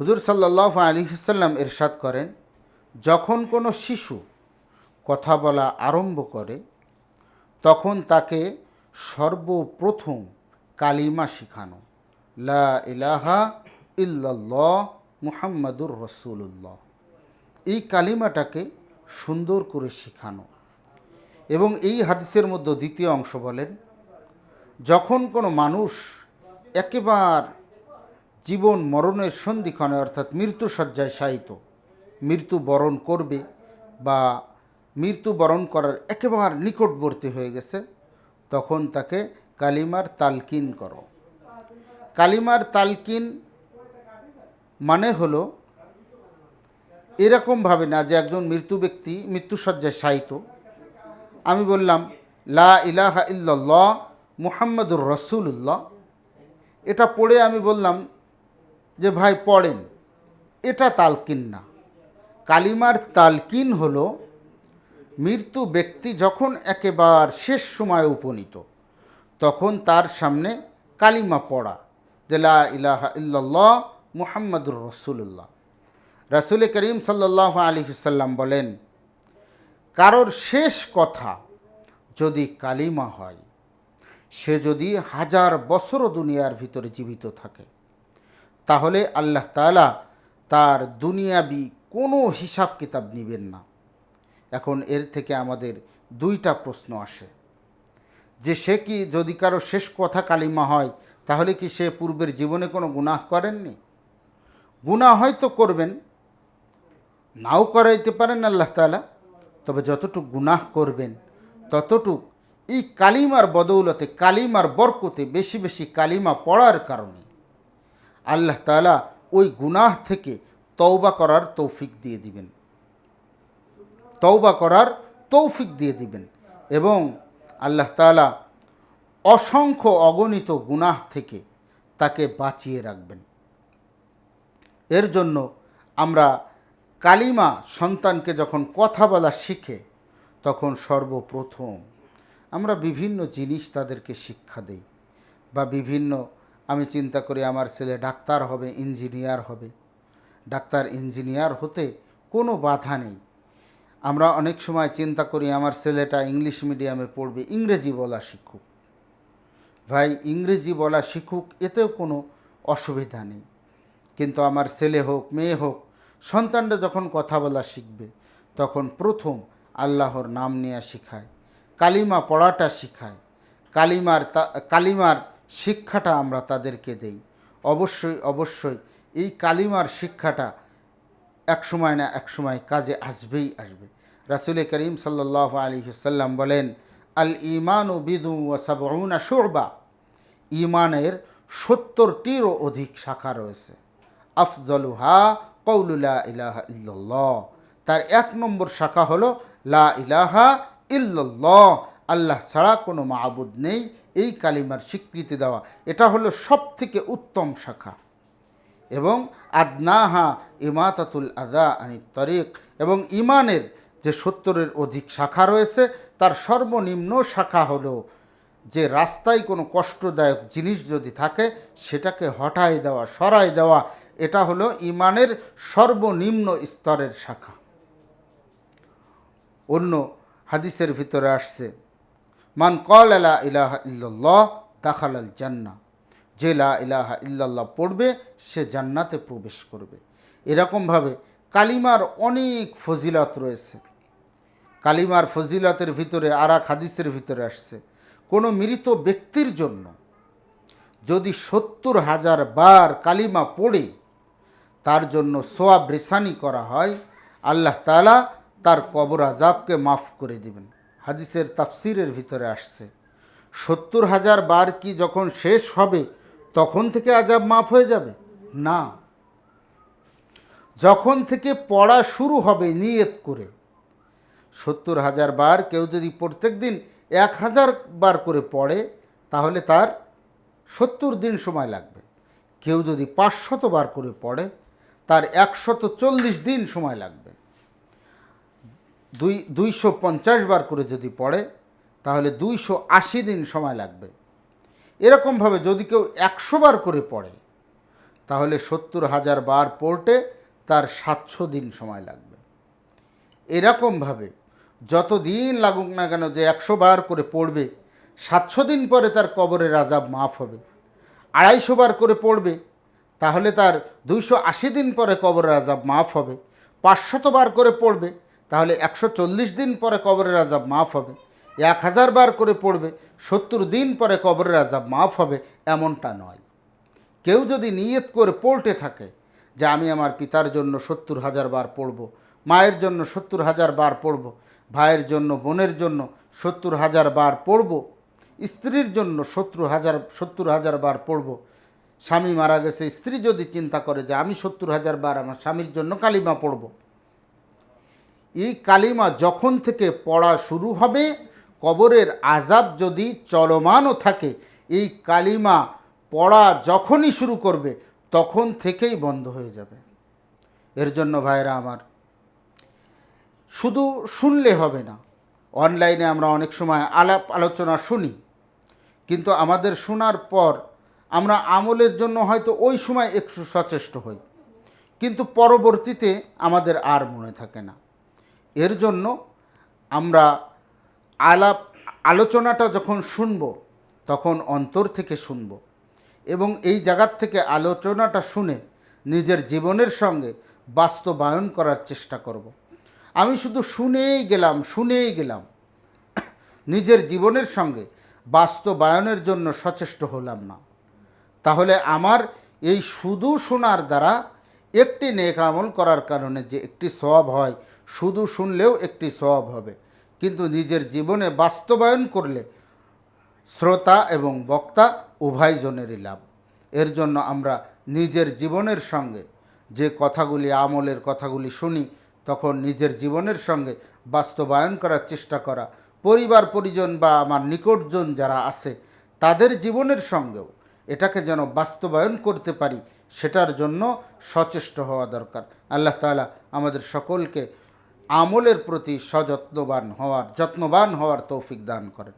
হুজুর সাল্লাল্লাহু আলাইহি ওয়াসাল্লাম ইরশাদ করেন, যখন কোনো শিশু কথা বলা আরম্ভ করে তখন তাকে সর্বপ্রথম কালিমা শিখানো, লা ইলাহা ইল্লাল্লাহ মুহাম্মাদুর রাসূলুল্লাহ। এই কালিমাটাকে সুন্দর করে শিখানো। এবং এই হাদিসের মধ্যে দ্বিতীয় অংশ বলেন, যখন কোনো মানুষ একেবার জীবন মরণের সন্ধিক্ষণে অর্থাৎ মৃত্যুশয্যায় শায়িত, মৃত্যুবরণ করবে বা মৃত্যুবরণ করার একেবারে নিকটবর্তী হয়ে গেছে, তখন তাকে কালিমার তালকিন করো। কালিমার তালকিন মানে হলো এরকমভাবে না যে একজন মৃত্যু ব্যক্তি মৃত্যুশয্যায় শায়িত, আমি বললাম লা ইলাহা ইল্লাল্লাহ মুহাম্মাদুর রাসূলুল্লাহ, এটা পড়ে আমি বললাম যে ভাই পড়েন, এটা তালকিন না। কালিমার তালকিন হলো মৃত্যু ব্যক্তি যখন একেবারে শেষ সময়ে উপনীত, তখন তার সামনে কালিমা পড়া, যে লা ইলাহা ইল্লাল্লাহ মুহাম্মাদুর রাসূলুল্লাহ। রাসূল করিম সাল্লাল্লাহু আলাইহি ওয়াসাল্লাম বলেন, কারোর শেষ কথা যদি কালিমা হয়, সে যদি 1000 বছরও দুনিয়ার ভিতরে জীবিত থাকে, তাহলে আল্লাহ তাআলা তার দুনিয়াবি কোনো হিসাব কিতাব নেবেন না। এখন এর থেকে আমাদের দুইটা প্রশ্ন আসে, যে সে কি যদি কারো শেষ কথা কালিমা হয়, তাহলে কি সে পূর্বের জীবনে কোনো গুনাহ করেননি? গুনাহ হয়তো করবেন, নাও করাইতে পারেন আল্লাহ তাআলা, তবে যতটুকু গুনাহ করবেন ততটুক এই কালিমার বদৌলতে, কালিমার বরকতে, বেশি বেশি কালিমা পড়ার কারণে আল্লাহ তাআলা ওই গুনাহ থেকে তওবা করার তৌফিক দিয়ে দিবেন, তওবা করার তৌফিক দিয়ে দিবেন। এবং আল্লাহ তাআলা অসংখ্য অগণিত গুনাহ থেকে তাকে বাঁচিয়ে রাখবেন। এর জন্য আমরা কালিমা সন্তানকে যখন কথা বলা শিখে, তখন সর্বপ্রথম আমরা বিভিন্ন জিনিস তাদেরকে শিক্ষা দেই, বা বিভিন্ন, আমি চিন্তা করি আমার ছেলে ডাক্তার হবে, ইঞ্জিনিয়ার হবে। ডাক্তার ইঞ্জিনিয়ার হতে কোনো বাধা নেই। আমরা অনেক সময় চিন্তা করি আমার ছেলেটা ইংলিশ মিডিয়ামে পড়বে, ইংরেজি বলা শিখুক। ভাই, ইংরেজি বলা শিখুক, এতেও কোনো অসুবিধা নেই। কিন্তু আমার ছেলে হোক মেয়ে হোক, সন্তানরা যখন কথা বলা শিখবে, তখন প্রথম আল্লাহর নাম নেওয়া শিখায়, কালিমা পড়াটা শিখায়, কালিমার শিক্ষাটা আমরা তাদেরকে দেই। অবশ্যই অবশ্যই এই কালিমার শিক্ষাটা এক সময় না এক সময় কাজে আসবেই আসবে। রাসূল করিম সাল্লাল্লাহু আলাইহি ওয়াসাল্লাম বলেন, আল ঈমানু বিদউ ওয়া সাবউনা শু'বা, ঈমানের 70টিরও অধিক শাখা রয়েছে। আফজলুহা কওলু লা ইলাহা ইল্লাল্লাহ, তার 1 নম্বর শাখা হলো লা ইলাহা ইল্লাল্লাহ, আল্লাহ ছাড়া কোনো মাবুদ নেই, এই কালিমার স্বীকৃতি দেওয়া। এটা হলো সবথেকে উত্তম শাখা। এবং আদনাহা ইমাতাতুল আযা আনিত তরিক, এবং ইমানের যে 70-এর অধিক শাখা রয়েছে, তার সর্বনিম্ন শাখা হলো যে রাস্তায় কোনো কষ্টদায়ক জিনিস যদি থাকে, সেটাকে হটাই দেওয়া, সরাই দেওয়া। এটা হলো ইমানের সর্বনিম্ন স্তরের শাখা। অন্য হাদিসের ভিতরে আসছে, মান ক্বালা লা ইলাহা ইল্লাল্লাহ দাখালাল জান্নাহ, যে লা ইলাহা ইল্লাল্লাহ পড়বে সে জান্নাতে প্রবেশ করবে। এরকমভাবে কালিমার অনেক ফজিলত রয়েছে। কালিমার ফজিলতের ভিতরে আর এক হাদিসের ভিতরে আসছে, কোনো মৃত ব্যক্তির জন্য যদি 70,000 বার কালিমা পড়ে তার জন্য সোয়াব রেসানি করা হয়, আল্লাহ তাআলা তার কবর আযাবকে মাফ করে দিবেন। হাদিসের তাফসিরের ভিতরে আসছে, 70,000 বার কি যখন শেষ হবে তখন থেকে আযাব মাফ হয়ে যাবে? না, যখন থেকে পড়া শুরু হবে নিয়ত করে। 70,000 বার কেউ যদি প্রত্যেক দিন 1000 বার করে পড়ে, তাহলে তার 70 দিন সময় লাগবে। কেউ যদি 500 বার করে পড়ে, তার 140 দিন সময় লাগবে। 250 বার করে যদি পড়ে, তাহলে 280 দিন সময় লাগবে। এরকমভাবে যদি কেউ 100 বার করে পড়ে, তাহলে 70,000 বার পড়তে তার 700 দিন সময় লাগবে। এরকমভাবে যত দিন লাগুক না কেন, যে 100 বার করে পড়বে 700 দিন পরে তার কবরের আযাব মাফ হবে। 250 বার করে পড়বে তাহলে তার 280 দিন পরে কবরের আযাব মাফ হবে। 500 বার করে পড়বে তাহলে 140 দিন পরে কবরের আযাব মাফ হবে। 1000 বার করে পড়বে 70 দিন পরে কবরের আযাব মাফ হবে, এমনটা নয়। কেউ যদি নিয়ত করে পড়তে থাকে যে আমি আমার পিতার জন্য 70,000 বার পড়ব, মায়ের জন্য 70,000 বার পড়ব, ভাইয়ের জন্য বোনের জন্য 70,000 বার পড়ব, স্ত্রীর জন্য 70,000 বার পড়ব, স্বামী মারা গেছে, স্ত্রী যদি চিন্তা করে যে আমি 70,000 বার আমার স্বামীর জন্য কালিমা পড়ব, এই কালিমা যখন থেকে পড়া শুরু হবে, কবরের আযাব যদি চলমানও থাকে, এই কালিমা পড়া যখনই শুরু করবে তখন থেকেই বন্ধ হয়ে যাবে। এর জন্য ভাইরা আমার, শুধু শুনলে হবে না। অনলাইনে আমরা অনেক সময় আলাপ আলোচনা শুনি, কিন্তু আমাদের শোনার পর আমরা আমলের জন্য হয়তো ওই সময় একটু সচেষ্ট হই, কিন্তু পরবর্তীতে আমাদের আর মনে থাকে না। এর জন্য আমরা আলোচনাটা যখন শুনব তখন অন্তর থেকে শুনব, এবং এই জায়গার থেকে আলোচনাটা শুনে নিজের জীবনের সঙ্গে বাস্তবায়ন করার চেষ্টা করব। আমি শুধু শুনেই গেলাম, নিজের জীবনের সঙ্গে বাস্তবায়নের জন্য সচেষ্ট হলাম না, তাহলে আমার এই শুধু শোনার দ্বারা একটি নেক আমল করার কারণে যে একটি সওয়াব হয়, শুধু শুনলেও একটি সওয়াব হবে, কিন্তু নিজের জীবনে বাস্তবায়ন করলে শ্রোতা এবং বক্তা উভয়জনেরই লাভ। এর জন্য আমরা নিজের জীবনের সঙ্গে যে কথাগুলি, আমলের কথাগুলি শুনি, তখন নিজের জীবনের সঙ্গে বাস্তবায়ন করার চেষ্টা করা, পরিবার পরিজন বা আমার নিকটজন যারা আছে তাদের জীবনের সঙ্গেও এটাকে যেন বাস্তবায়ন করতে পারি, সেটার জন্য সচেষ্ট হওয়া দরকার। আল্লাহ তাআলা আমাদের সকলকে আমলের প্রতি যত্নবান হওয়ার তৌফিক দান করেন।